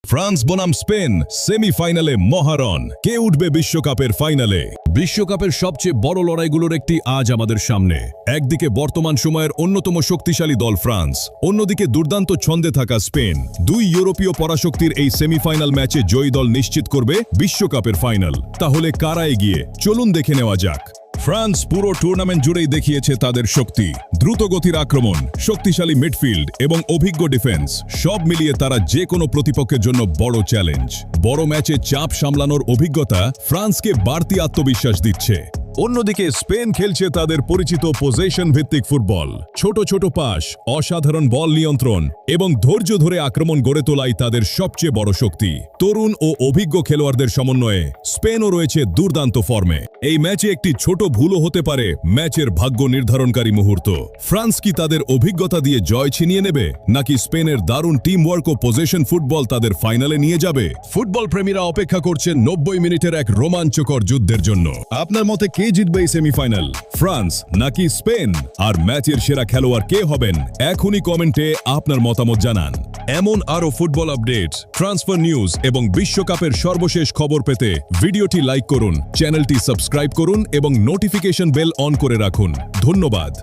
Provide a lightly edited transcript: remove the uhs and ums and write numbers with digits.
France বনাম Spain সেমিফাইনালে মহারণ। কে উঠবে বিশ্বকাপের ফাইনালে? বিশ্বকাপের সবচেয়ে বড় লড়াইগুলোর একটি আজ আমাদের সামনে। একদিকে বর্তমান সময়ের অন্যতম শক্তিশালী দল ফ্রান্স, অন্যদিকে দুর্দান্ত ছন্দে থাকা স্পেন। দুই ইউরোপীয় পরাশক্তির এই সেমিফাইনাল ম্যাচে জয়ী দল নিশ্চিত করবে বিশ্বকাপের ফাইনাল। তাহলে কারা এগিয়ে, চলুন দেখে নেওয়া যাক। ফ্রান্স পুরো টুর্নামেন্ট জুড়েই দেখিয়েছে তাদের শক্তি। দ্রুতগতির আক্রমণ, শক্তিশালী মিডফিল্ড এবং অভিজ্ঞ ডিফেন্স, সব মিলিয়ে তারা যে কোনো প্রতিপক্ষের জন্য বড় চ্যালেঞ্জ। বড় ম্যাচে চাপ সামলানোর অভিজ্ঞতা ফ্রান্সকে বাড়তি আত্মবিশ্বাস দিচ্ছে। অন্যদিকে স্পেন খেলছে তাদের পরিচিত পজেশন ভিত্তিক ফুটবল। ছোট ছোট পাস, অসাধারণ বল নিয়ন্ত্রণ এবং ধৈর্য ধরে আক্রমণ গড়ে তোলাই তাদের সবচেয়ে বড় শক্তি। তরুণ ও অভিজ্ঞ খেলোয়াড়দের সমন্বয়ে স্পেনও রয়েছে দুর্দান্ত ফর্মে। এই ম্যাচে একটি ছোট ভুলও হতে পারে ম্যাচের ভাগ্য নির্ধারণকারী মুহূর্ত। ফ্রান্স কি তাদের অভিজ্ঞতা দিয়ে জয় ছিনিয়ে নেবে, নাকি স্পেনের দারুণ টিম ওয়ার্ক ও পজেশন ফুটবল তাদের ফাইনালে নিয়ে যাবে? ফুটবল প্রেমীরা অপেক্ষা করছেন 90 মিনিটের এক রোমাঞ্চকর যুদ্ধের জন্য। আপনার মতে কে জিতবে এই সেমিফাইনাল, ফ্রান্স নাকি স্পেন? আর ম্যাচের সেরা খেলোয়াড় কে হবেন? এখনই কমেন্টে আপনার মতামত জানান। এমন আরও ফুটবল আপডেট, ট্রান্সফার নিউজ এবং বিশ্বকাপের সর্বশেষ খবর পেতে ভিডিওটি লাইক করুন, চ্যানেলটি সাবস্ক্রাইব করুন এবং নোটিফিকেশন বেল অন করে রাখুন। ধন্যবাদ।